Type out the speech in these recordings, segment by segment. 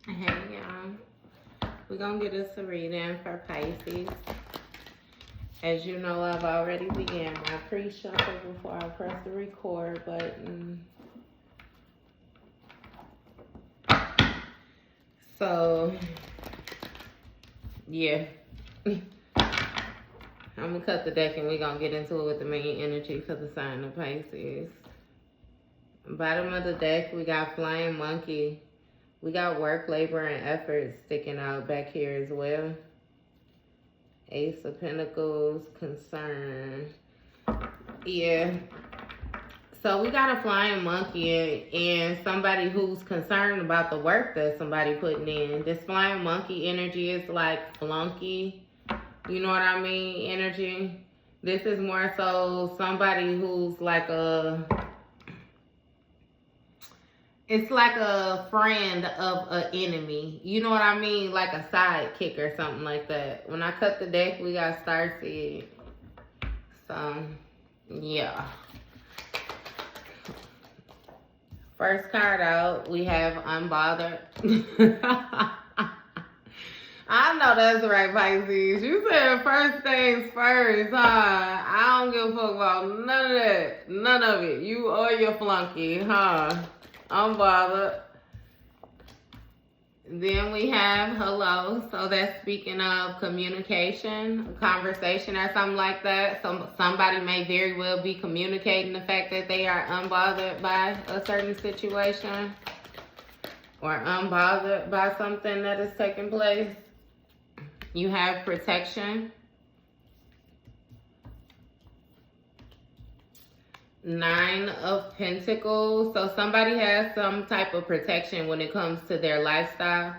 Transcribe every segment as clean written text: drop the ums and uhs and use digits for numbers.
Hey y'all, we're gonna get us a reading for Pisces. As you know, I've already began my pre-shuffle before I press the record button. So, yeah. I'm gonna cut the deck and we're gonna get into it with the main energy for the sign of Pisces. Bottom of the deck, we got Flying Monkey. We got work, labor, and effort sticking out back here as well. Ace of Pentacles, concern. Yeah. So we got a flying monkey and somebody who's concerned about the work that somebody putting in. This flying monkey energy is like flunky. You know what I mean? Energy. This is more so somebody who's like it's like a friend of an enemy. You know what I mean? Like a sidekick or something like that. When I cut the deck, we got Starseed. So, yeah. First card out, we have Unbothered. I know that's right, Pisces. You said first things first, huh? I don't give a fuck about none of that. None of it. You or your flunky, huh? Unbothered. Then we have hello. So that's speaking of communication, conversation or something like that. Somebody may very well be communicating the fact that they are unbothered by a certain situation or unbothered by something that is taking place. You have protection. 9 of Pentacles. So somebody has some type of protection when it comes to their lifestyle.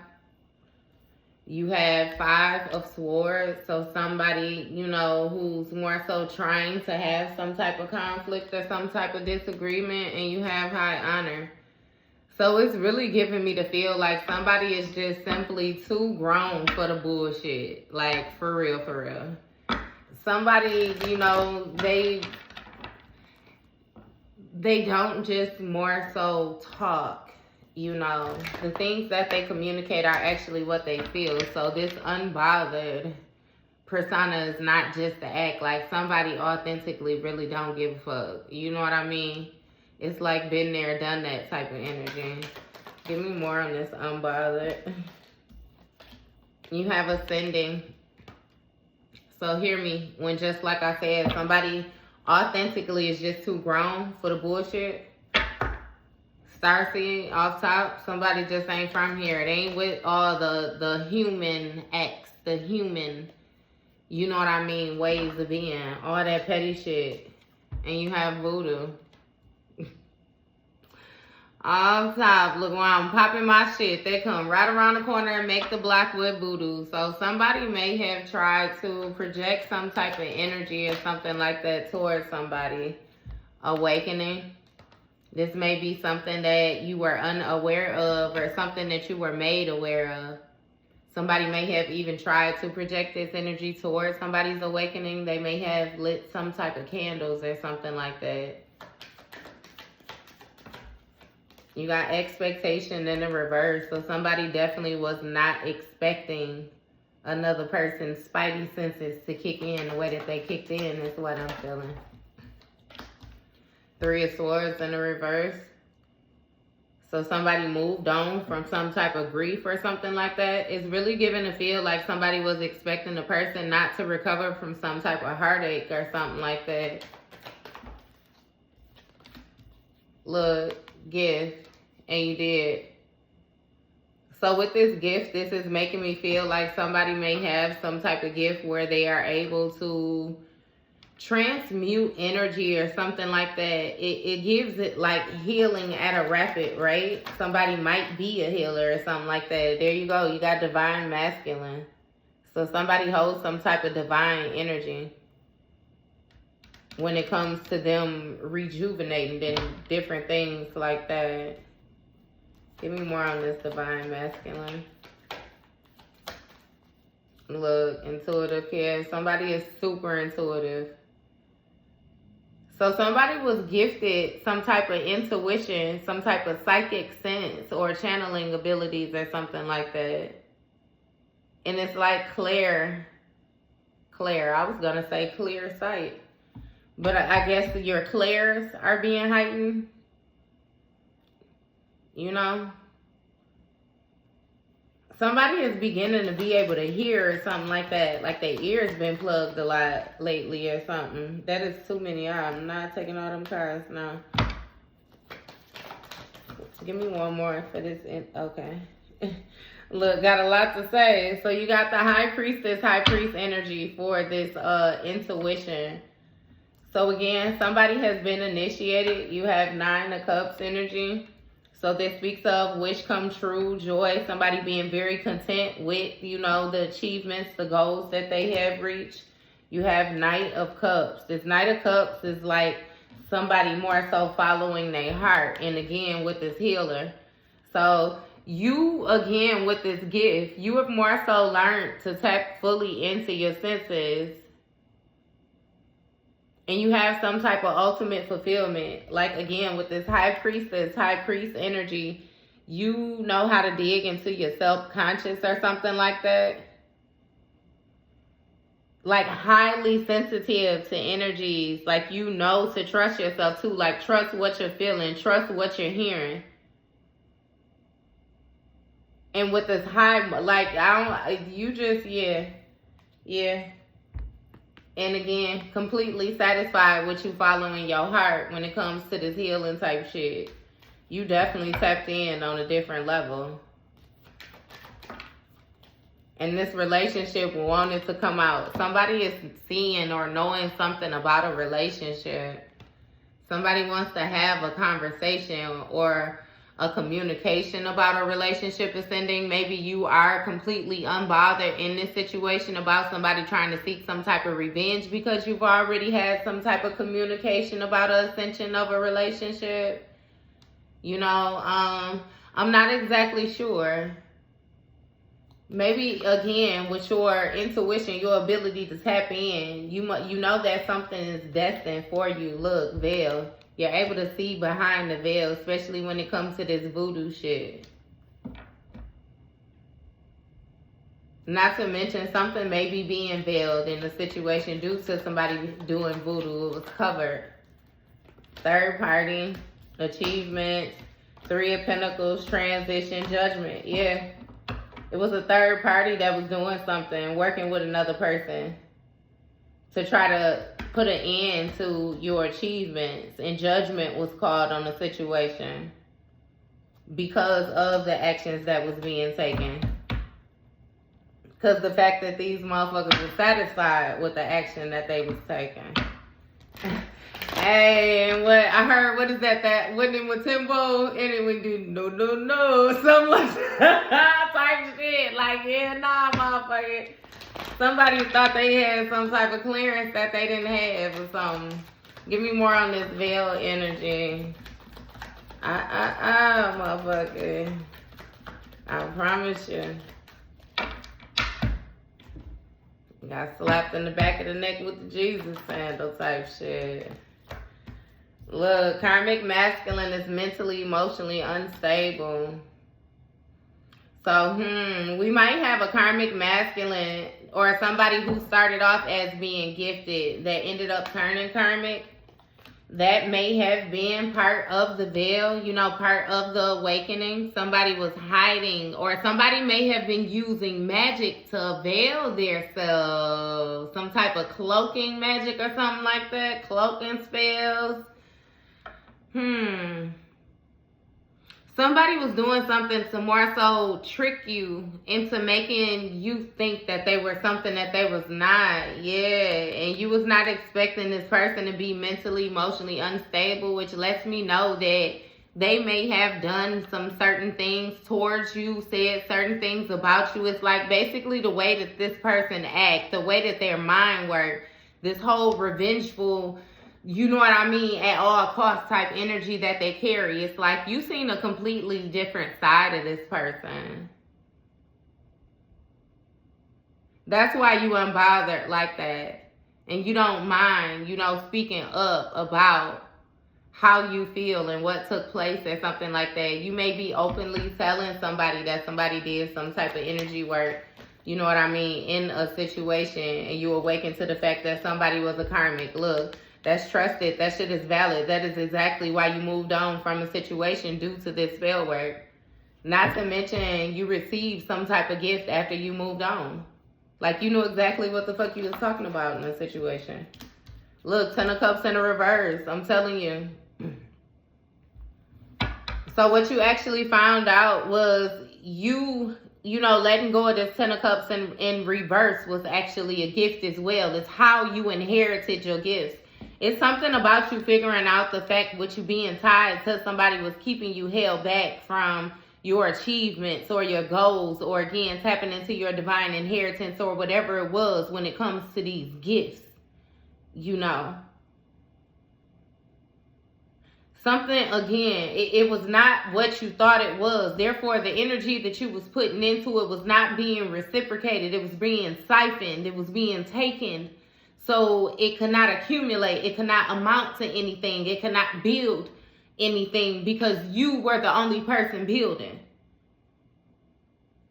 You have 5 of Swords. So somebody, you know, who's more so trying to have some type of conflict or some type of disagreement. And you have High Honor. So it's really giving me the feel like somebody is just simply too grown for the bullshit. Like, for real, for real. Somebody, you know, they don't just more so talk, you know. The things that they communicate are actually what they feel. So this unbothered persona is not just to act like somebody authentically really don't give a fuck. You know what I mean? It's like been there, done that type of energy. Give me more on this unbothered. You have Ascending. So hear me, when just like I said, somebody authentically is just too grown for the bullshit. Starseed off top, somebody just ain't from here. They ain't with all the human acts, the human, you know what I mean, ways of being, all that petty shit. And you have voodoo. Off top, look, while I'm popping my shit, they come right around the corner and make the block with voodoo. So somebody may have tried to project some type of energy or something like that towards somebody. Awakening. This may be something that you were unaware of or something that you were made aware of. Somebody may have even tried to project this energy towards somebody's awakening. They may have lit some type of candles or something like that. You got expectation in the reverse. So somebody definitely was not expecting another person's spidey senses to kick in the way that they kicked in is what I'm feeling. 3 of Swords in the reverse. So somebody moved on from some type of grief or something like that. It's really giving a feel like somebody was expecting the person not to recover from some type of heartache or something like that. Look, gift, and you did. So with this gift, this is making me feel like somebody may have some type of gift where they are able to transmute energy or something like that. It gives it like healing at a rapid rate. Somebody might be a healer or something like that. There you go. You got divine masculine. So somebody holds some type of divine energy when it comes to them rejuvenating and different things like that. Give me more on this divine masculine. Look, intuitive care. Somebody is super intuitive. So somebody was gifted some type of intuition, some type of psychic sense or channeling abilities or something like that. And it's like clear, I was going to say clear sight. But I guess your clairs are being heightened. You know? Somebody is beginning to be able to hear or something like that. Like their ears been plugged a lot lately or something. That is too many. I'm not taking all them cards now. Give me one more for this. Okay. Look, got a lot to say. So you got the high priest energy for this intuition. So again, somebody has been initiated. You have 9 of Cups energy. So this speaks of wish come true, joy, somebody being very content with, you know, the achievements, the goals that they have reached. You have Knight of Cups. This Knight of Cups is like somebody more so following their heart. And again, with this healer. So you, again, with this gift, you have more so learned to tap fully into your senses. And you have some type of ultimate fulfillment. Like, again, with this high priest energy, you know how to dig into your self-conscious or something like that. Like, highly sensitive to energies. Like, you know to trust yourself, too. Like, trust what you're feeling. Trust what you're hearing. And with this high, like, yeah. And again, completely satisfied with you following your heart when it comes to this healing type shit. You definitely tapped in on a different level. And this relationship wanted to come out. Somebody is seeing or knowing something about a relationship. Somebody wants to have a conversation or a communication about a relationship is ending. Maybe you are completely unbothered in this situation about somebody trying to seek some type of revenge because you've already had some type of communication about an ascension of a relationship. You know, I'm not exactly sure. Maybe, again, with your intuition, your ability to tap in, you know that something is destined for you. Look, veil. You're able to see behind the veil, especially when it comes to this voodoo shit. Not to mention something may be being veiled in the situation due to somebody doing voodoo. It was covered. Third party, achievement, 3 of Pentacles, transition, judgment. Yeah. It was a third party that was doing something, working with another person to try to put an end to your achievements, and judgment was called on the situation because of the actions that was being taken. Because the fact that these motherfuckers were satisfied with the action that they was taking. Hey, and what I heard, what is that wasn't it with Timbo? And it would do no, something like that type shit. Like, yeah, nah, motherfucker. Somebody thought they had some type of clearance that they didn't have or something. Give me more on this veil energy. Motherfucker. I promise you. Got slapped in the back of the neck with the Jesus sandal type shit. Look, karmic masculine is mentally, emotionally unstable. So, we might have a karmic masculine or somebody who started off as being gifted that ended up turning karmic. That may have been part of the veil, you know, part of the awakening. Somebody was hiding, or somebody may have been using magic to veil themselves. Some type of cloaking magic or something like that. Cloaking spells. Somebody was doing something to more so trick you into making you think that they were something that they was not. Yeah, and you was not expecting this person to be mentally, emotionally unstable, which lets me know that they may have done some certain things towards you, said certain things about you. It's like basically the way that this person acts, the way that their mind works, this whole revengeful, you know what I mean, at all cost type energy that they carry. It's like you seen a completely different side of this person. That's why you unbothered like that. And you don't mind, you know, speaking up about how you feel and what took place or something like that. You may be openly telling somebody that somebody did some type of energy work, you know what I mean, in a situation, and you awaken to the fact that somebody was a karmic. Look, that's trusted. That shit is valid. That is exactly why you moved on from a situation due to this spell work. Not to mention you received some type of gift after you moved on. Like, you knew exactly what the fuck you was talking about in the situation. Look, 10 of Cups in the reverse. I'm telling you. So what you actually found out was you know, letting go of this 10 of Cups in reverse was actually a gift as well. It's how you inherited your gifts. It's something about you figuring out the fact with you being tied to somebody was keeping you held back from your achievements or your goals, or again, tapping into your divine inheritance or whatever it was when it comes to these gifts, you know. Something, again, it was not what you thought it was. Therefore, the energy that you was putting into it was not being reciprocated. It was being siphoned. It was being taken. So it could not accumulate. It could not amount to anything. It could not build anything because you were the only person building.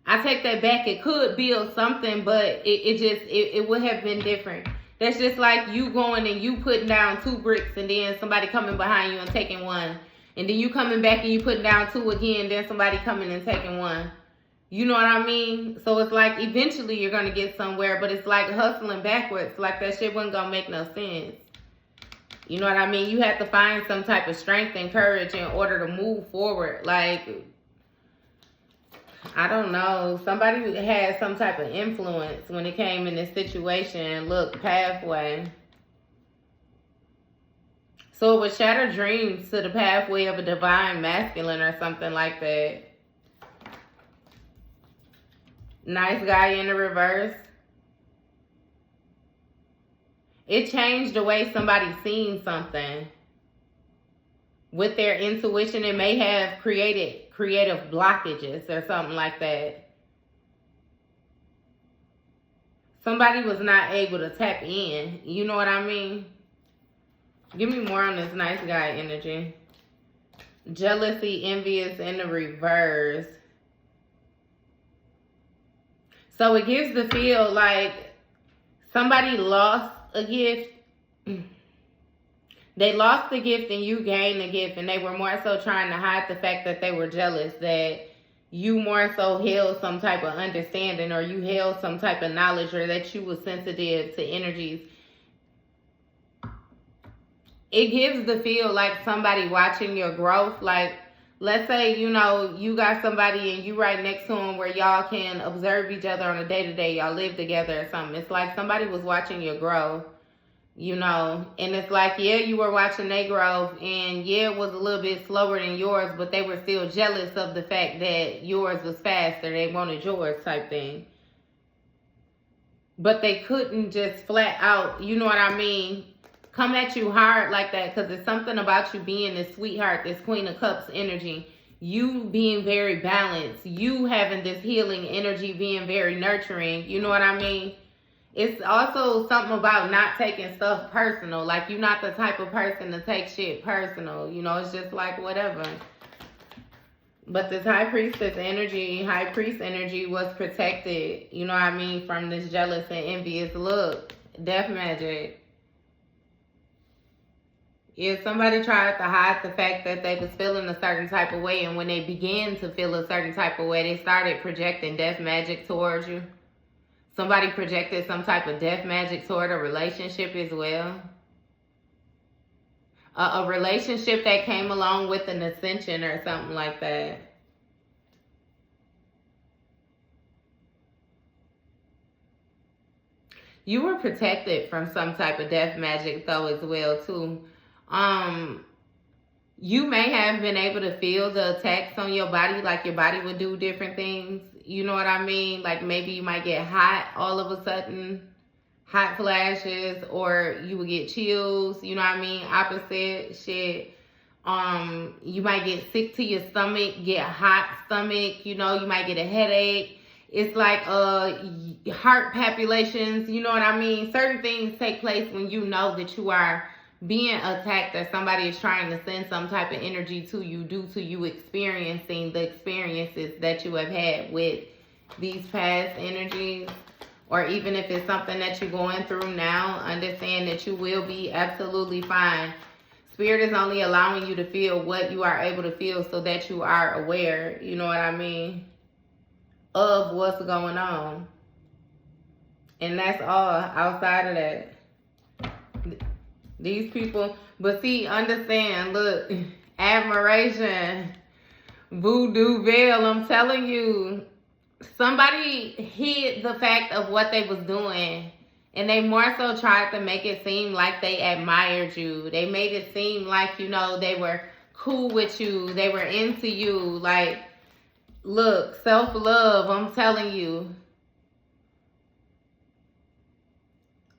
I take that back. It could build something, but it would have been different. That's just like you going and you putting down 2 bricks and then somebody coming behind you and taking 1. And then you coming back and you putting down 2 again, then somebody coming and taking 1. You know what I mean? So it's like eventually you're going to get somewhere, but it's like hustling backwards. Like that shit wasn't going to make no sense. You know what I mean? You have to find some type of strength and courage in order to move forward. Like, I don't know. Somebody had some type of influence when it came in this situation. Look, pathway. So it would shatter dreams to the pathway of a divine masculine or something like that. Nice guy in the reverse. It changed the way somebody seen something. With their intuition, it may have created creative blockages or something like that. Somebody was not able to tap in. You know what I mean? Give me more on this nice guy energy. Jealousy, envious in the reverse. So it gives the feel like somebody lost a gift. They lost the gift and you gained the gift, and they were more so trying to hide the fact that they were jealous, that you more so held some type of understanding, or you held some type of knowledge, or that you were sensitive to energies. It gives the feel like somebody watching your growth. Like, let's say, you know, you got somebody and you right next to them where y'all can observe each other on a day-to-day. Y'all live together or something. It's like somebody was watching your growth. You know, and it's like, yeah, you were watching their growth, and yeah, it was a little bit slower than yours, but they were still jealous of the fact that yours was faster. They wanted yours type thing. But they couldn't just flat out, you know what I mean, come at you hard like that, because it's something about you being this sweetheart, this Queen of Cups energy. You being very balanced. You having this healing energy, being very nurturing. You know what I mean? It's also something about not taking stuff personal. Like, you're not the type of person to take shit personal. You know, it's just like whatever. But this High Priest energy was protected, you know what I mean, from this jealous and envious look. Death magic. If somebody tried to hide the fact that they was feeling a certain type of way, and when they began to feel a certain type of way, they started projecting death magic towards you. Somebody projected some type of death magic toward a relationship as well. A relationship that came along with an ascension or something like that. You were protected from some type of death magic though as well too. You may have been able to feel the attacks on your body, like your body would do different things. You know what I mean? Like maybe you might get hot all of a sudden, hot flashes, or you would get chills, you know what I mean? Opposite shit. You might get sick to your stomach, get hot stomach, you know, you might get a headache. It's like heart palpitations, you know what I mean? Certain things take place when you know that you are being attacked, or somebody is trying to send some type of energy to you due to you experiencing the experiences that you have had with these past energies. Or even if it's something that you're going through now, understand that you will be absolutely fine. Spirit is only allowing you to feel what you are able to feel so that you are aware, you know what I mean, of what's going on. And that's all. Outside of that, these people, but see, understand, look, admiration, voodoo veil, I'm telling you, somebody hid the fact of what they was doing, and they more so tried to make it seem like they admired you. They made it seem like, you know, they were cool with you, they were into you. Like, look, self-love, I'm telling you.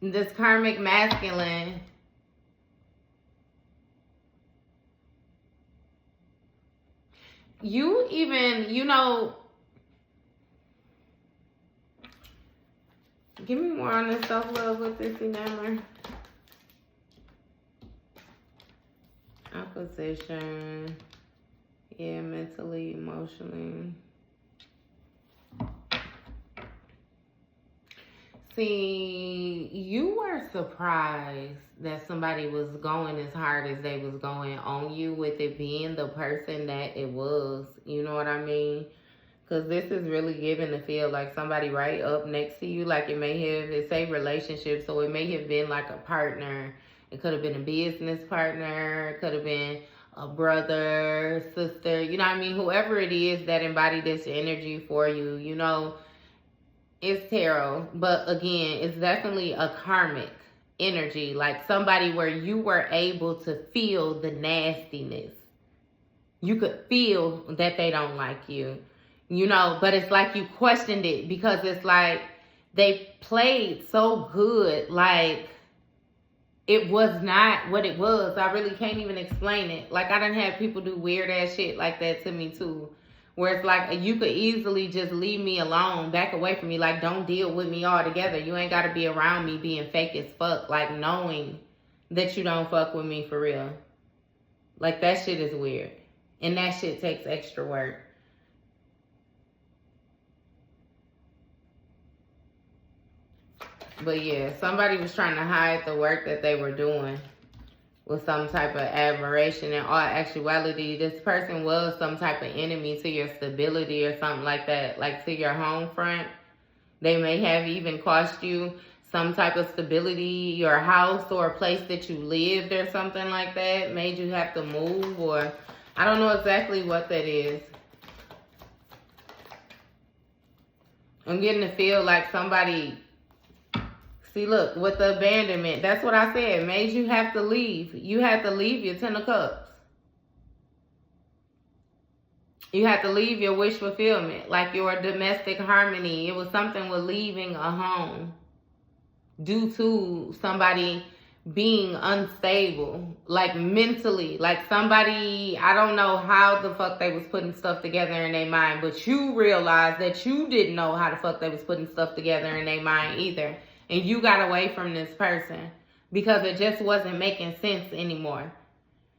This karmic masculine, you even, you know, give me more on this self-love with this enamel. Opposition. Yeah, mentally, emotionally. See, you were surprised that somebody was going as hard as they was going on you, with it being the person that it was. You know what I mean? Because this is really giving the feel like somebody right up next to you. Like, it may have, it say relationship, so it may have been like a partner. It could have been a business partner. It could have been a brother, sister. You know what I mean? Whoever it is that embodied this energy for you, you know, it's tarot. But again, it's definitely a karmic energy. Like somebody where you were able to feel the nastiness. You could feel that they don't like you. You know, but it's like you questioned it, because it's like they played so good, like it was not what it was. I really can't even explain it. Like, I done had people do weird ass shit like that to me too, where it's like you could easily just leave me alone, back away from me, like don't deal with me altogether. You ain't got to be around me being fake as fuck, like knowing that you don't fuck with me for real. Like, that shit is weird, and that shit takes extra work. But yeah, somebody was trying to hide the work that they were doing with some type of admiration. In all actuality, this person was some type of enemy to your stability or something like that, like to your home front. They may have even cost you some type of stability, your house or a place that you lived or something like that, made you have to move, or I don't know exactly what that is. I'm getting to feel like somebody... See, look, with the abandonment, that's what I said, made you have to leave. You had to leave your 10 of Cups. You had to leave your wish fulfillment, like your domestic harmony. It was something with leaving a home due to somebody being unstable, like mentally. Like somebody, I don't know how the fuck they was putting stuff together in their mind, but you realized that you didn't know how the fuck they was putting stuff together in their mind either. And you got away from this person because it just wasn't making sense anymore.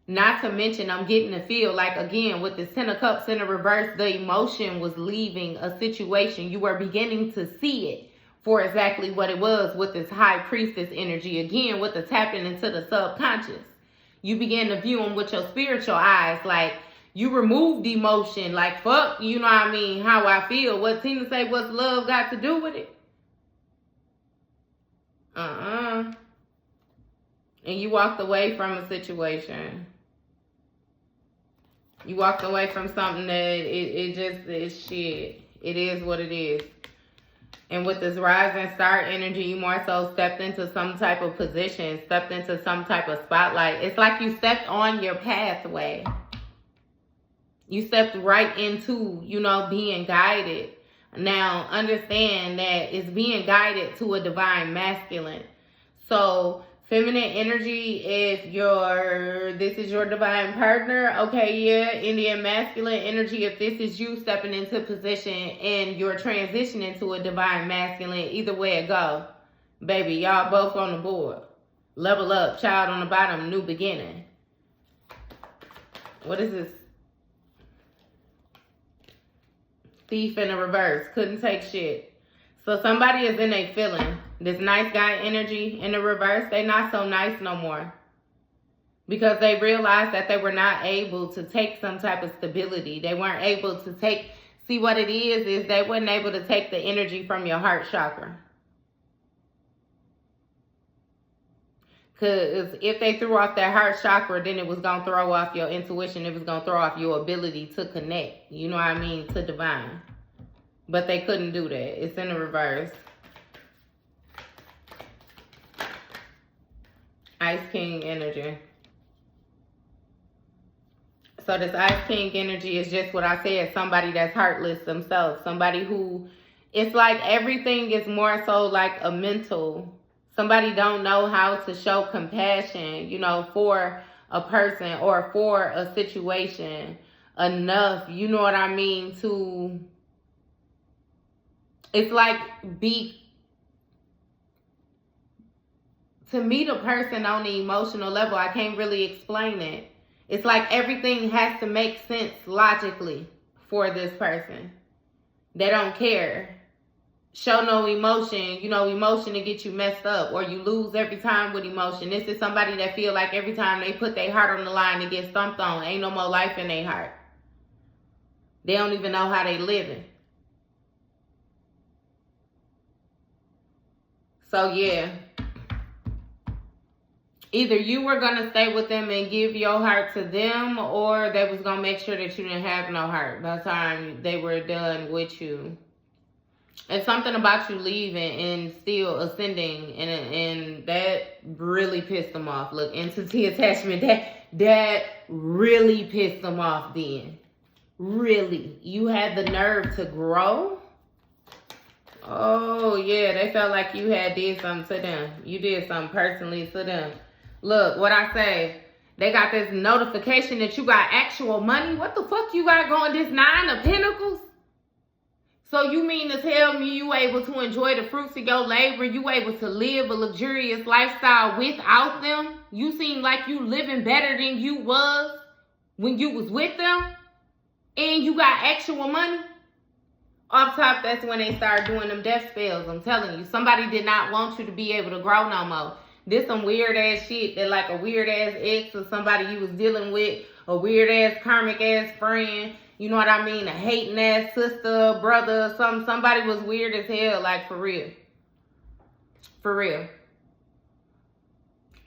Not to mention, I'm getting to feel like, again, with this 10 of Cups in the reverse, the emotion was leaving a situation. You were beginning to see it for exactly what it was with this High Priestess energy. Again, with the tapping into the subconscious. You began to view them with your spiritual eyes. Like, you removed emotion. Like, fuck, you know what I mean, how I feel. What Tina say, what's love got to do with it? And you walked away from a situation. You walked away from something that it just is shit. It is what it is. And with this rising star energy, you more so stepped into some type of position, stepped into some type of spotlight. It's like you stepped on your pathway. You stepped right into, you know, being guided. Now, understand that it's being guided to a divine masculine. So, Feminine energy, if this is your divine partner, okay, yeah. Indian masculine energy, if this is you stepping into position and you're transitioning to a divine masculine, either way it go, baby, y'all both on the board. Level up, child on the bottom, new beginning. What is this? Thief in the reverse, couldn't take shit. So somebody is in a feeling. This nice guy energy in the reverse, they not so nice no more. Because they realized that they were not able to take some type of stability. They weren't able to take, see what it is they weren't able to take the energy from your heart chakra. Because if they threw off that heart chakra, then it was going to throw off your intuition. It was going to throw off your ability to connect, you know what I mean, to divine. But they couldn't do that. It's in the reverse. Ice King energy. So this Ice King energy is just what I said. Somebody that's heartless themselves. Somebody who, it's like everything is more so like a mental. Somebody don't know how to show compassion, you know, for a person or for a situation enough, you know what I mean, to, it's like to meet a person on the emotional level. I can't really explain it. It's like everything has to make sense logically for this person. They don't care. Show no emotion. You know, emotion to get you messed up, or you lose every time with emotion. This is somebody that feel like every time they put their heart on the line to get stomped on, ain't no more life in their heart. They don't even know how they living. So yeah, either you were going to stay with them and give your heart to them, or they was going to make sure that you didn't have no heart by the time they were done with you. It's something about you leaving and still ascending, and that really pissed them off. Look, entity attachment, that really pissed them off then. Really. You had the nerve to grow? Oh, yeah, they felt like you had did something to them. You did something personally to them. Look, what I say, they got this notification that you got actual money. What the fuck you got going? This 9 of Pentacles? So you mean to tell me you able to enjoy the fruits of your labor? You able to live a luxurious lifestyle without them? You seem like you living better than you was when you was with them? And you got actual money? Off top, that's when they start doing them death spells. I'm telling you, somebody did not want you to be able to grow no more. This some weird ass shit that like a weird ass ex or somebody you was dealing with, a weird ass karmic ass friend, you know what I mean, a hating ass sister, brother, somebody was weird as hell, like for real. For real.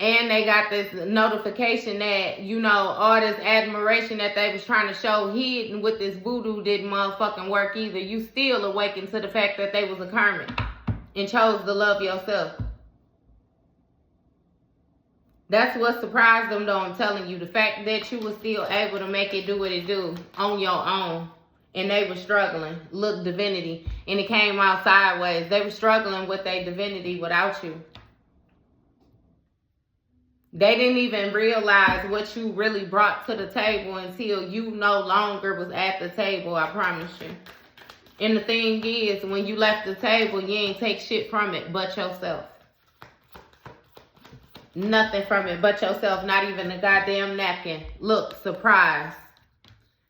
And they got this notification that, you know, all this admiration that they was trying to show hidden with this voodoo didn't motherfucking work either. You still awakened to the fact that they was a karmic and chose to love yourself. That's what surprised them though, I'm telling you. The fact that you was still able to make it do what it do on your own. And they were struggling. Look, divinity. And it came out sideways. They were struggling with their divinity without you. They didn't even realize what you really brought to the table until you no longer was at the table, I promise you. And the thing is, when you left the table, you ain't take shit from it but yourself. Nothing from it but yourself, not even a goddamn napkin. Look, surprised.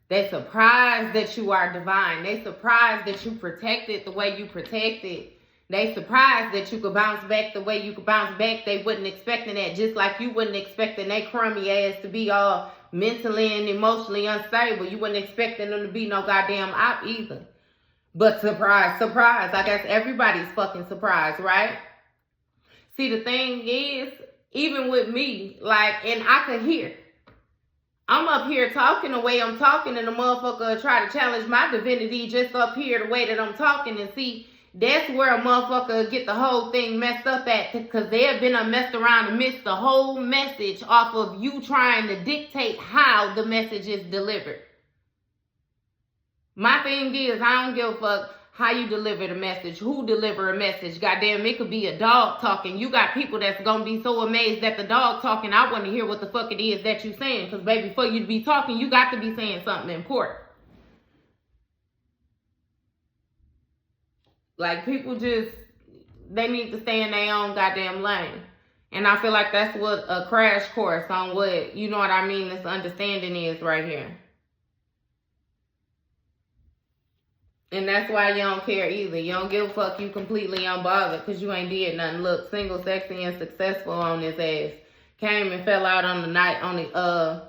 They surprised that you are divine. They surprised that you protected the way you protected. They surprised that you could bounce back the way you could bounce back. They wasn't expecting that, just like you wasn't expecting they crummy ass to be all mentally and emotionally unstable. You wasn't expecting them to be no goddamn op either. But surprise, surprise. I guess everybody's fucking surprised, right? See, the thing is, even with me, like, and I could hear. I'm up here talking the way I'm talking, and the motherfucker try to challenge my divinity just up here the way that I'm talking, and see, that's where a motherfucker get the whole thing messed up at, because they have been messed around and missed the whole message off of you trying to dictate how the message is delivered. My thing is, I don't give a fuck how you deliver the message, who deliver a message. Goddamn, it could be a dog talking. You got people that's gonna be so amazed that the dog talking. I want to hear what the fuck it is that you saying. Because, baby, before you be talking, you got to be saying something important. Like, people just, they need to stay in their own goddamn lane. And I feel like that's what a crash course on what, you know what I mean, this understanding is right here. And that's why you don't care either. You don't give a fuck. You completely unbothered because you ain't did nothing. Look, single, sexy, and successful on this ass. Came and fell out on the night on the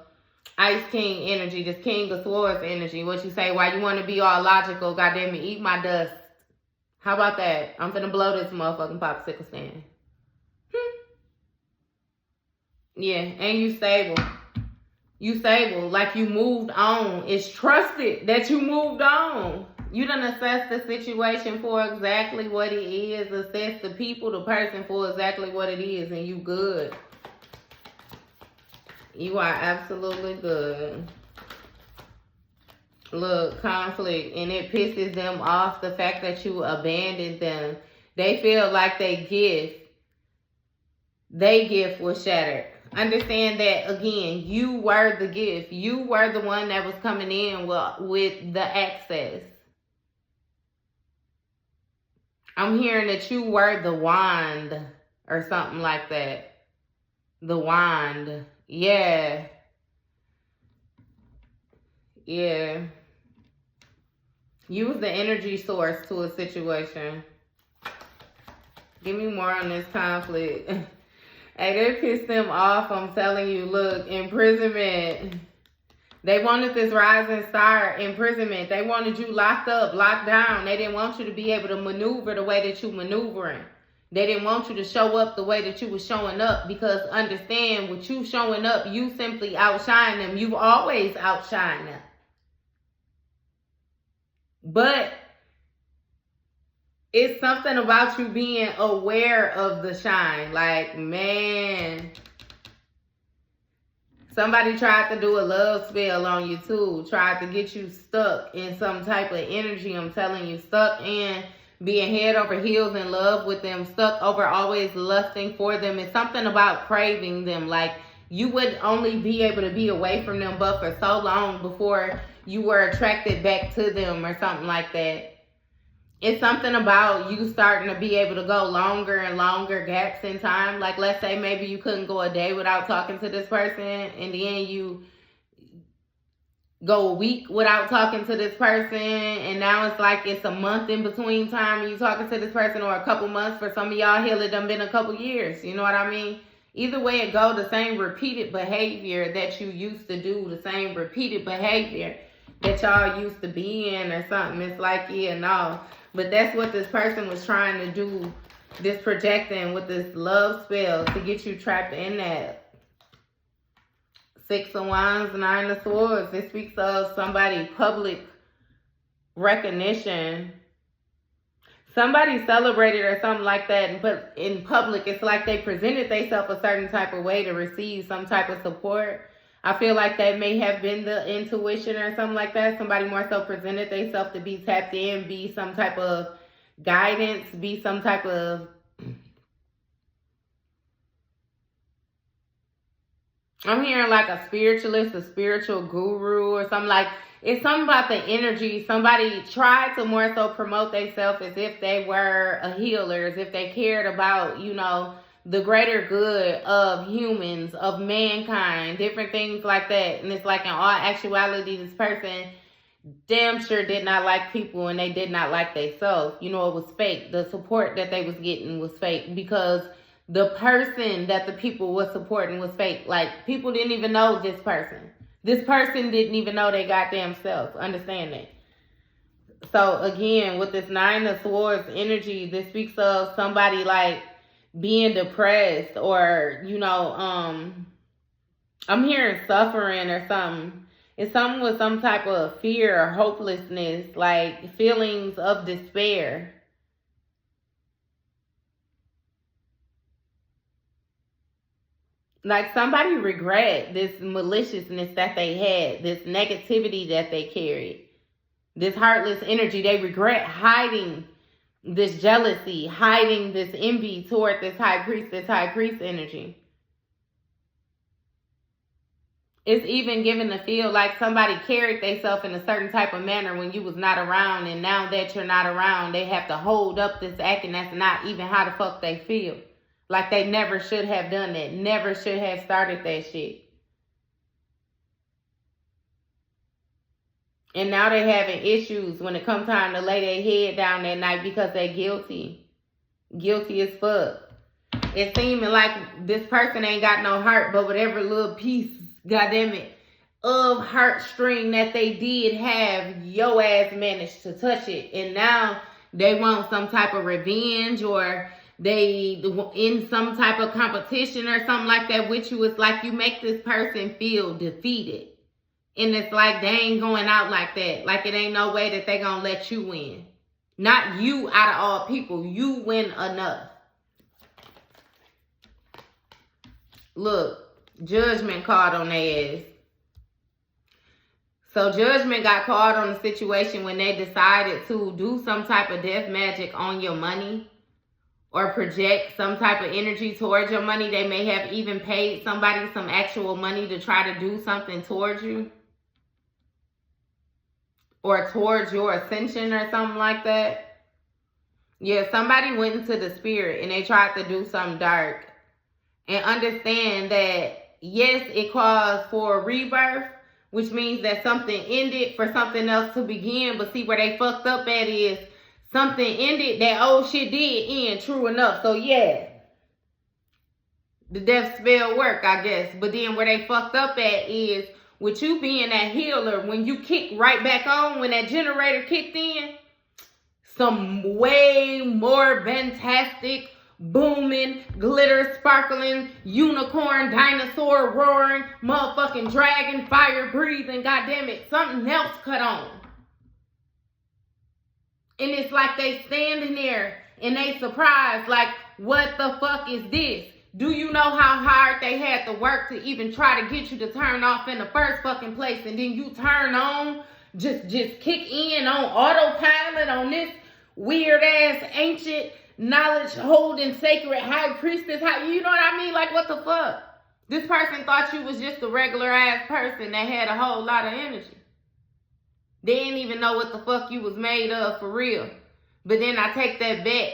Ice King energy, this King of Swords energy. What you say? Why you want to be all logical? Goddamn it, eat my dust. How about that? I'm finna blow this motherfucking popsicle stand. Yeah, and you stable. You stable. Like you moved on. It's trusted that you moved on. You done assess the situation for exactly what it is. Assess the people, the person for exactly what it is. And you good. You are absolutely good. Look, conflict. And it pisses them off the fact that you abandoned them. They feel like they gift was shattered. Understand that, again, you were the gift. You were the one that was coming in with the access. I'm hearing that you were the wand or something like that. The wand. Yeah. Yeah. You was the energy source to a situation. Give me more on this conflict. Hey, they pissed them off. I'm telling you, look, imprisonment. They wanted this rising star imprisonment. They wanted you locked up, locked down. They didn't want you to be able to maneuver the way that you maneuvering. They didn't want you to show up the way that you was showing up, because understand, with you showing up, you simply outshine them. You've always outshined them. But it's something about you being aware of the shine. Like, man, somebody tried to do a love spell on you too. Tried to get you stuck in some type of energy. I'm telling you, stuck in being head over heels in love with them. Stuck over always lusting for them. It's something about craving them. Like, you would only be able to be away from them but for so long before you were attracted back to them or something like that. It's something about you starting to be able to go longer and longer gaps in time. Like, let's say maybe you couldn't go a day without talking to this person, and then you go a week without talking to this person, and now it's like it's a month in between time and you talking to this person, or a couple months. For some of y'all, hell, it done been a couple years. You know what I mean? Either way it go, the same repeated behavior that you used to do, the same repeated behavior that y'all used to be in or something. It's like, yeah, no. But that's what this person was trying to do, this projecting with this love spell to get you trapped in that. 6 of Wands, 9 of Swords. This speaks of somebody public recognition. Somebody celebrated or something like that, but in public, it's like they presented themselves a certain type of way to receive some type of support. I feel like that may have been the intuition or something like that. Somebody more so presented themselves to be tapped in, be some type of guidance, be some type of... I'm hearing like a spiritualist, a spiritual guru or something. Like, it's something about the energy. Somebody tried to more so promote themselves as if they were a healer, as if they cared about, you know, the greater good of humans, of mankind, different things like that. And it's like, in all actuality, this person damn sure did not like people, and they did not like themselves. You know, it was fake. The support that they was getting was fake, because the person that the people was supporting was fake. Like, people didn't even know this person. This person didn't even know they goddamn self. Understand that? So, again, with this 9 of Swords energy, this speaks of somebody, like, being depressed, or, you know, I'm hearing suffering or something. It's something with some type of fear or hopelessness, like feelings of despair. Like, somebody regret this maliciousness that they had, this negativity that they carried. This heartless energy, they regret hiding this jealousy, hiding this envy toward this high priest energy. It's even given to feel like somebody carried themselves in a certain type of manner when you was not around, and now that you're not around, they have to hold up this act, and that's not even how the fuck they feel. Like they never should have done that, never should have started that shit. And now they having issues when it comes time to lay their head down that night because they're guilty. Guilty as fuck. It seeming like this person ain't got no heart, but whatever little piece, goddammit, of heartstring that they did have, your ass managed to touch it. And now they want some type of revenge, or they in some type of competition or something like that with you. It's like you make this person feel defeated. And it's like they ain't going out like that. Like it ain't no way that they gonna let you win. Not you out of all people. You win enough. Look, judgment called on their ass. So judgment got called on the situation when they decided to do some type of death magic on your money, or project some type of energy towards your money. They may have even paid somebody some actual money to try to do something towards you, or towards your ascension or something like that. Yeah, somebody went into the spirit and they tried to do something dark. And understand that, yes, it calls for a rebirth, which means that something ended for something else to begin. But see, where they fucked up at is something ended, that old shit did end, true enough. So yeah, the death spell work, I guess. But then where they fucked up at is, with you being that healer, when you kick right back on, when that generator kicked in, some way more fantastic, booming, glitter, sparkling, unicorn, dinosaur, roaring, motherfucking dragon, fire breathing, goddammit, something else cut on. And it's like they standing there and they surprised, like, what the fuck is this? Do you know how hard they had to work to even try to get you to turn off in the first fucking place? And then you turn on, just kick in on autopilot on this weird ass ancient knowledge holding sacred high priestess. You know what I mean? Like, what the fuck? This person thought you was just a regular ass person that had a whole lot of energy. They didn't even know what the fuck you was made of for real. But then I take that back.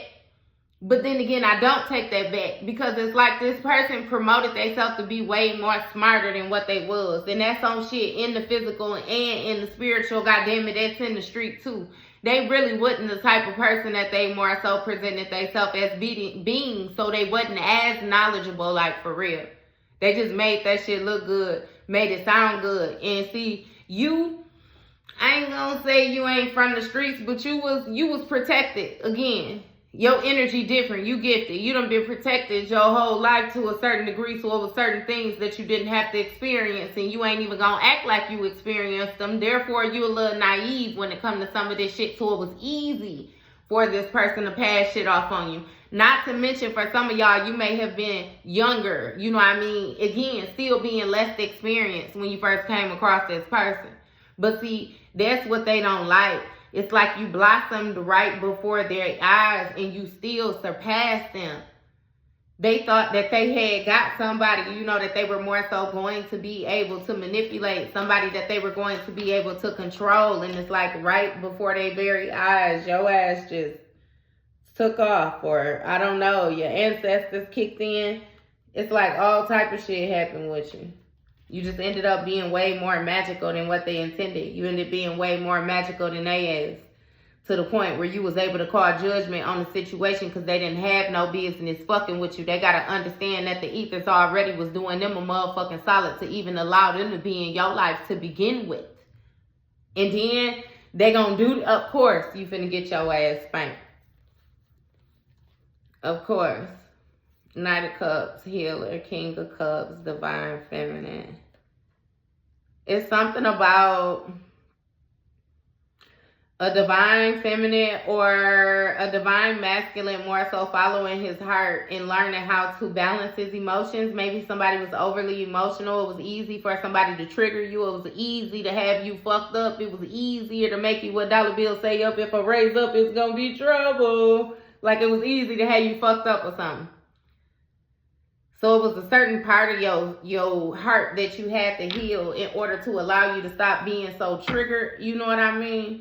But then again, I don't take that back, because it's like this person promoted themselves to be way more smarter than what they was. And that's on shit in the physical and in the spiritual. Goddamn it, that's in the street too. They really wasn't the type of person that they more so presented themselves as being. So they wasn't as knowledgeable, like, for real. They just made that shit look good, made it sound good. And see, you, I ain't gonna say you ain't from the streets, but you was protected. Again, your energy different. You gifted. You done been protected your whole life to a certain degree, so it was certain things that you didn't have to experience, and you ain't even gonna act like you experienced them. Therefore, you a little naive when it comes to some of this shit, so it was easy for this person to pass shit off on you. Not to mention, for some of y'all, you may have been younger. You know what I mean? Again, still being less experienced when you first came across this person. But see, that's what they don't like. It's like you blossomed right before their eyes and you still surpassed them. They thought that they had got somebody, you know, that they were more so going to be able to manipulate, somebody that they were going to be able to control. And it's like right before their very eyes, your ass just took off, or I don't know, your ancestors kicked in. It's like all type of shit happened with you. You just ended up being way more magical than what they intended. You ended up being way more magical than they is. To the point where you was able to call judgment on the situation because they didn't have no business fucking with you. They got to understand that the ethers already was doing them a motherfucking solid to even allow them to be in your life to begin with. And then they gonna do, of course, you finna get your ass spanked. Of course. Knight of Cups, Healer, King of Cups, Divine Feminine. It's something about a divine feminine or a divine masculine, more so following his heart and learning how to balance his emotions. Maybe somebody was overly emotional. It was easy for somebody to trigger you. It was easy to have you fucked up. It was easier to make you what dollar bill say up. If I raise up, it's gonna be trouble. Like it was easy to have you fucked up or something. So it was a certain part of your heart that you had to heal in order to allow you to stop being so triggered. You know what I mean?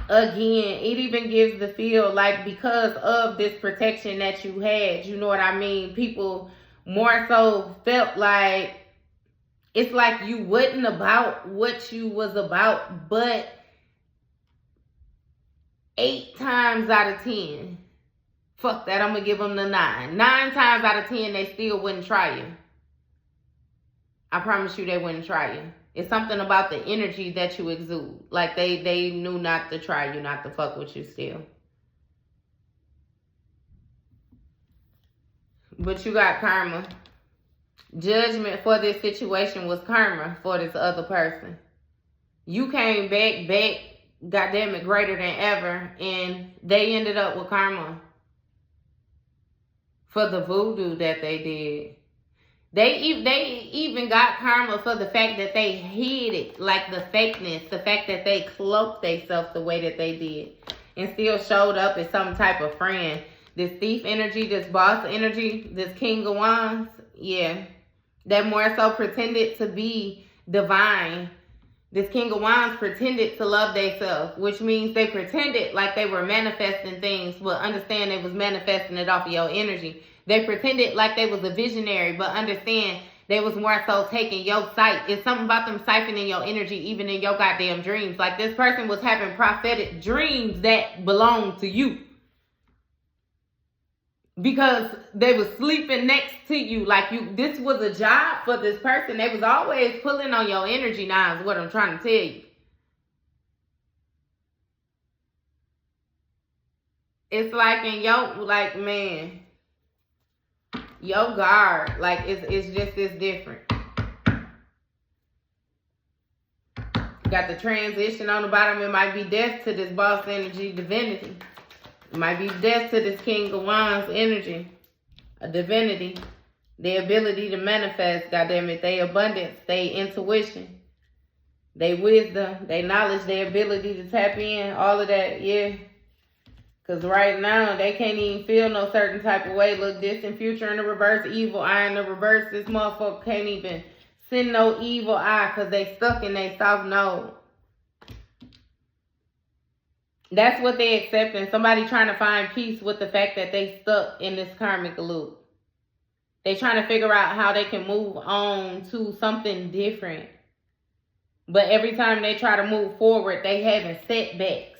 Again, it even gives the feel like because of this protection that you had, you know what I mean? People more so felt like it's like you wasn't about what you was about, but 8 times out of 10, fuck that, I'm going to give them the 9. 9 times out of 10, they still wouldn't try you. I promise you they wouldn't try you. It's something about the energy that you exude. Like they knew not to try you, not to fuck with you still. But you got karma. Judgment for this situation was karma for this other person. You came back, goddamn it, greater than ever, and they ended up with karma for the voodoo that they did. They even got karma for the fact that they hid it, like the fakeness, the fact that they cloaked themselves the way that they did and still showed up as some type of friend. This thief energy, this boss energy, this King of Wands, yeah, that more so pretended to be divine. This King of Wands pretended to love themselves, which means they pretended like they were manifesting things, but understand they was manifesting it off of your energy. They pretended like they was a visionary, but understand they was more so taking your sight. It's something about them siphoning your energy even in your goddamn dreams. Like this person was having prophetic dreams that belonged to you. Because they was sleeping next to you. Like this was a job for this person. They was always pulling on your energy now is what I'm trying to tell you. It's like in your, like, man, your guard, like it's just as different. Got the transition on the bottom. It might be death to this boss energy divinity. It might be death to this King of Wands energy, a divinity. Their ability to manifest, goddammit, their abundance, their intuition, their wisdom, their knowledge, their ability to tap in, all of that, yeah. Because right now, they can't even feel no certain type of way. Look, distant future in the reverse, evil eye in the reverse. This motherfucker can't even send no evil eye because they stuck in their soft node. That's what they accepting. Somebody trying to find peace with the fact that they stuck in this karmic loop. They trying to figure out how they can move on to something different. But every time they try to move forward, they having setbacks.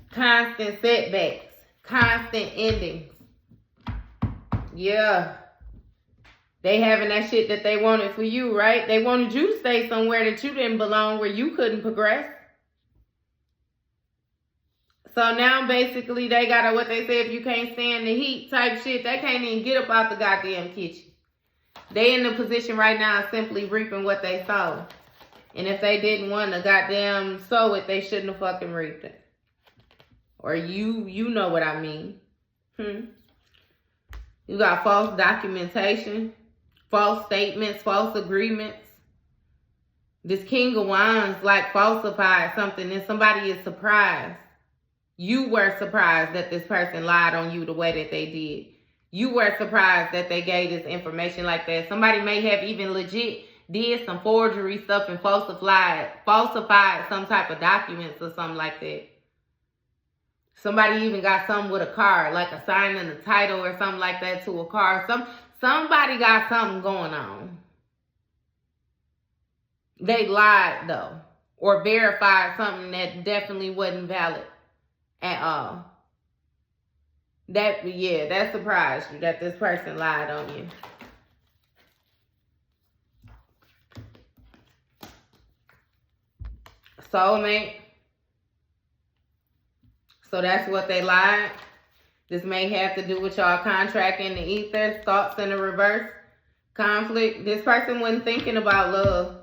Constant setbacks. Constant endings. Yeah. They having that shit that they wanted for you, right? They wanted you to stay somewhere that you didn't belong, where you couldn't progress. So now basically they got what they say, if you can't stand the heat type shit, they can't even get up out the goddamn kitchen. They in the position right now simply reaping what they sow. And if they didn't want to goddamn sow it, they shouldn't have fucking reaped it. Or you know what I mean. You got false documentation, false statements, false agreements. This King of Wands like falsified something and somebody is surprised. You were surprised that this person lied on you the way that they did. You were surprised that they gave this information like that. Somebody may have even legit did some forgery stuff and falsified some type of documents or something like that. Somebody even got something with a car, like a sign and a title or something like that to a car. Somebody got something going on. They lied though, or verified something that definitely wasn't valid at all. That surprised you that this person lied on you. Soulmate. So that's what they lied. This may have to do with y'all contract in the ether, thoughts in the reverse, conflict. This person wasn't thinking about love.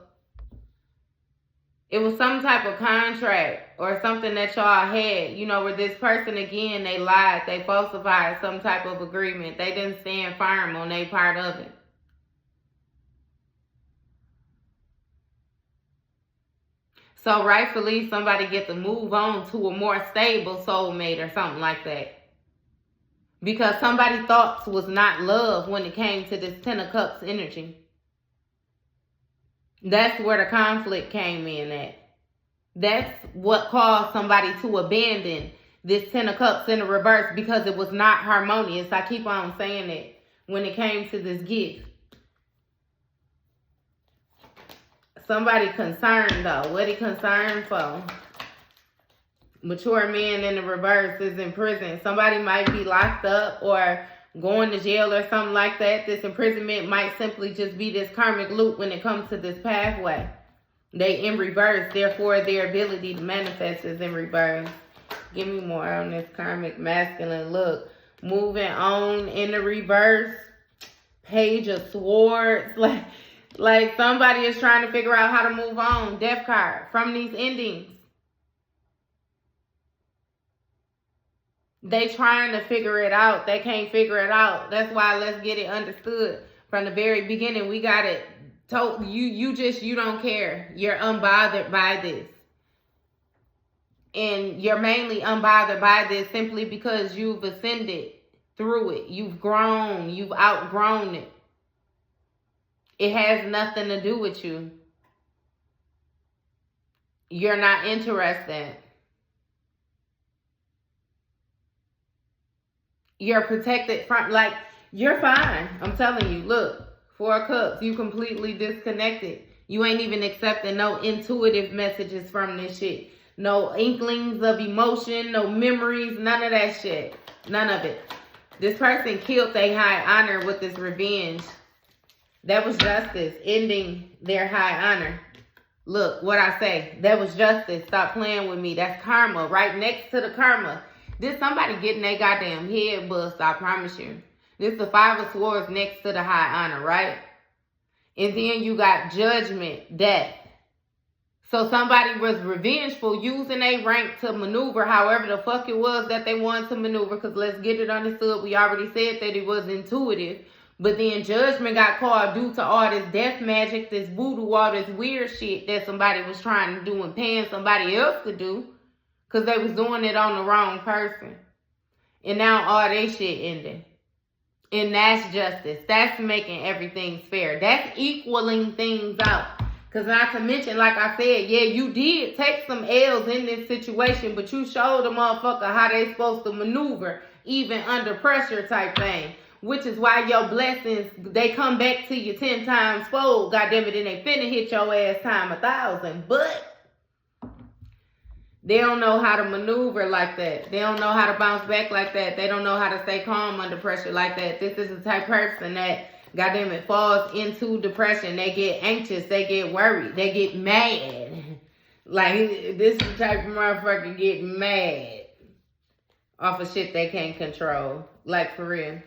It was some type of contract or something that y'all had, you know, where this person, again, they lied, they falsified some type of agreement. They didn't stand firm on their part of it. So rightfully, somebody get to move on to a more stable soulmate or something like that. Because somebody thought was not love when it came to this Ten of Cups energy. That's where the conflict came in at. That's what caused somebody to abandon this Ten of Cups in the reverse, because it was not harmonious. I keep on saying it when it came to this gift. Somebody concerned though. What he concerned for? Mature man in the reverse is in prison. Somebody might be locked up or going to jail or something like that. This imprisonment might simply just be this karmic loop when it comes to this pathway. They in reverse, therefore their ability to manifest is in reverse. Give me more on this karmic masculine. Look, moving on in the reverse. Page of Swords. Like somebody is trying to figure out how to move on. Death card from these endings. They trying to figure it out. They can't figure it out. That's why let's get it understood from the very beginning. We got it told. You don't care. You're unbothered by this. And you're mainly unbothered by this simply because you've ascended through it. You've grown. You've outgrown it. It has nothing to do with you. You're not interested. You're protected from, like, you're fine. I'm telling you, look, Four of Cups, you completely disconnected. You ain't even accepting no intuitive messages from this shit. No inklings of emotion, no memories, none of that shit. None of it. This person killed their high honor with this revenge. That was justice, ending their high honor. Look, what I say, that was justice. Stop playing with me. That's karma. Right next to the karma. This somebody getting their goddamn head bust, I promise you. This the Five of Swords next to the high honor, right? And then you got judgment, death. So somebody was revengeful, using a rank to maneuver however the fuck it was that they wanted to maneuver. Because let's get it understood. We already said that it was intuitive. But then judgment got called due to all this death magic, this voodoo, all this weird shit that somebody was trying to do and paying somebody else to do. Because they was doing it on the wrong person. And now all they shit ending. And that's justice. That's making everything fair. That's equaling things out. Because not to mention, like I said, yeah, you did take some L's in this situation, but you showed the motherfucker how they supposed to maneuver, even under pressure type thing. Which is why your blessings, they come back to you 10 times fold. Goddammit, and they finna hit your ass time 1,000. But they don't know how to maneuver like that. They don't know how to bounce back like that. They don't know how to stay calm under pressure like that. This is the type of person that, goddammit, falls into depression. They get anxious. They get worried. They get mad. Like, this is the type of motherfucker get mad off of shit they can't control. Like, for real.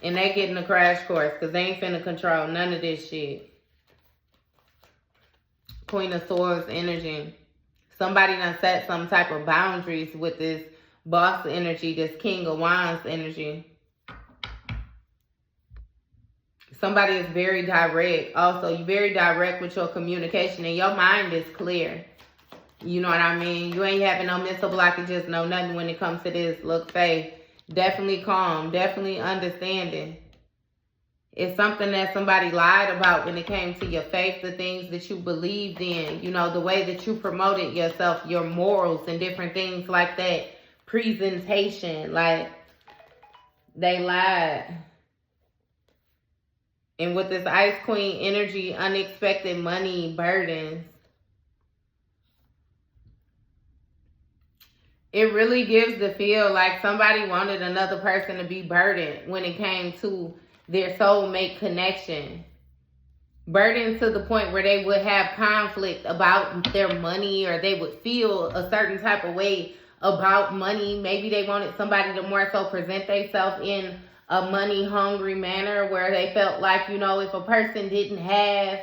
And they getting a crash course because they ain't finna control none of this shit. Queen of Swords energy. Somebody done set some type of boundaries with this boss energy, this King of Wands energy. Somebody is very direct. Also, you're very direct with your communication and your mind is clear. You know what I mean? You ain't having no mental blockages, no nothing when it comes to this. Look, faith. Definitely calm. Definitely understanding. It's something that somebody lied about when it came to your faith, the things that you believed in, you know, the way that you promoted yourself, your morals and different things like that. Presentation, like, they lied. And with this Ice Queen energy, unexpected money, burdens. It really gives the feel like somebody wanted another person to be burdened when it came to their soulmate connection. Burdened to the point where they would have conflict about their money, or they would feel a certain type of way about money. Maybe they wanted somebody to more so present themselves in a money hungry manner where they felt like, you know, if a person didn't have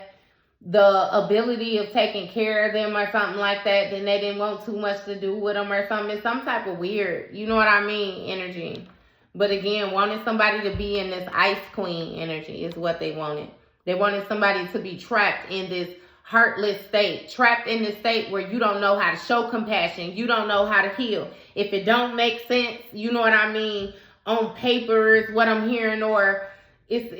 the ability of taking care of them or something like that. Then they didn't want too much to do with them or something. It's some type of weird, you know what I mean, energy. But again, wanted somebody to be in this ice queen energy is what they wanted. They wanted somebody to be trapped in this heartless state, trapped in this state where you don't know how to show compassion, you don't know how to heal. If it don't make sense, you know what I mean, on paper is what I'm hearing, or it's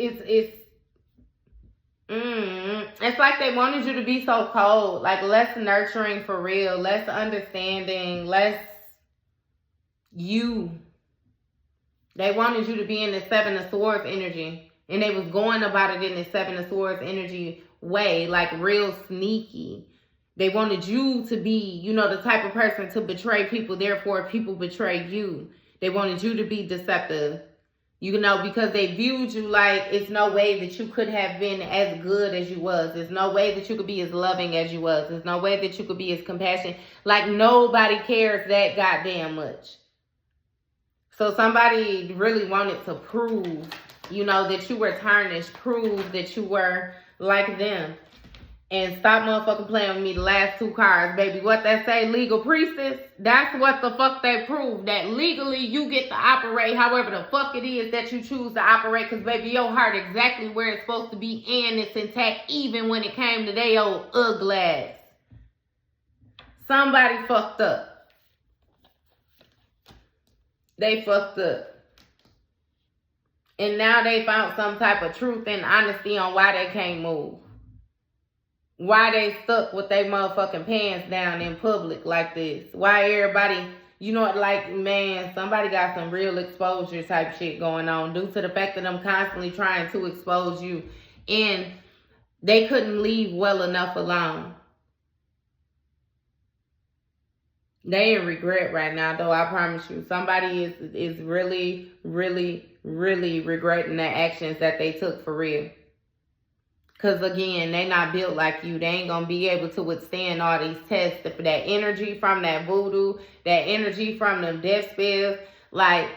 like they wanted you to be so cold, like less nurturing for real, less understanding, less you. They wanted you to be in the Seven of Swords energy, and they was going about it in the Seven of Swords energy way, like real sneaky. They wanted you to be, you know, the type of person to betray people, therefore people betray you. They wanted you to be deceptive. You know, because they viewed you like it's no way that you could have been as good as you was. There's no way that you could be as loving as you was. There's no way that you could be as compassionate. Like nobody cares that goddamn much. So somebody really wanted to prove, you know, that you were tarnished. Prove that you were like them. And stop motherfucking playing with me. The last two cards, baby. What they say, legal priestess? That's what the fuck they prove. That legally you get to operate however the fuck it is that you choose to operate. Because, baby, your heart exactly where it's supposed to be. And it's intact even when it came to they old ugly ass. Somebody fucked up. They fucked up. And now they found some type of truth and honesty on why they can't move. Why they stuck with their motherfucking pants down in public like this. Why everybody, you know what, like, man, somebody got some real exposure type shit going on due to the fact that I'm constantly trying to expose you. And they couldn't leave well enough alone. They in regret right now, though, I promise you. Somebody is really, really, really regretting the actions that they took for real. Because, again, they not built like you. They ain't going to be able to withstand all these tests. That energy from that voodoo, that energy from them death spells. Like,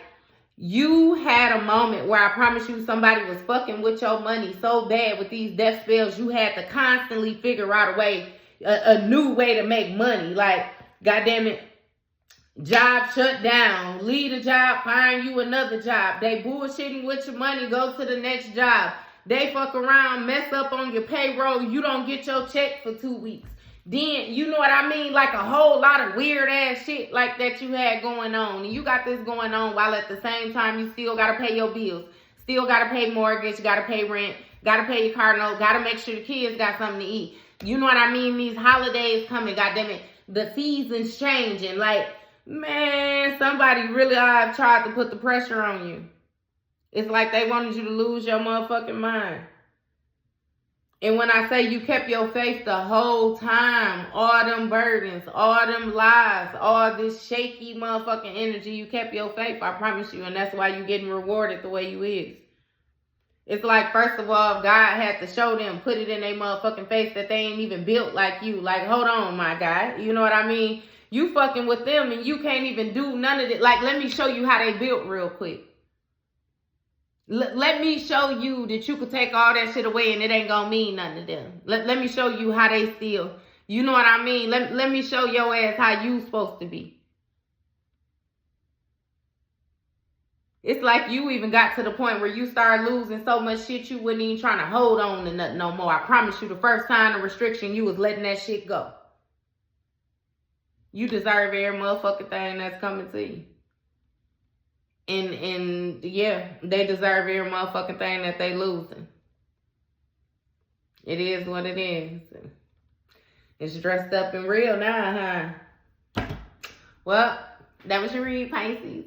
you had a moment where I promise you somebody was fucking with your money so bad with these death spells, you had to constantly figure out a way, a new way to make money. Like, goddamn it, job shut down. Leave the job, find you another job. They bullshitting with your money, go to the next job. They fuck around, mess up on your payroll. You don't get your check for 2 weeks. Then, you know what I mean? Like a whole lot of weird ass shit like that you had going on. And you got this going on while at the same time you still got to pay your bills. Still got to pay mortgage, got to pay rent, got to pay your car note, got to make sure the kids got something to eat. You know what I mean? These holidays coming, goddammit. The seasons changing. Like, man, somebody really tried to put the pressure on you. It's like they wanted you to lose your motherfucking mind. And when I say you kept your faith the whole time, all them burdens, all them lies, all this shaky motherfucking energy, you kept your faith, I promise you. And that's why you getting rewarded the way you is. It's like, first of all, God had to show them, put it in their motherfucking face that they ain't even built like you. Like, hold on, my guy. You know what I mean? You fucking with them and you can't even do none of it. Like, let me show you how they built real quick. Let me show you that you could take all that shit away and it ain't gonna mean nothing to them. Let me show you how they still, you know what I mean? Let me show your ass how you supposed to be. It's like you even got to the point where you started losing so much shit you wasn't even trying to hold on to nothing no more. I promise you, the first time of restriction, you was letting that shit go. You deserve every motherfucking thing that's coming to you. And yeah, they deserve every motherfucking thing that they losing. It is what it is. It's dressed up and real now, huh? Well, that was your read, Pisces.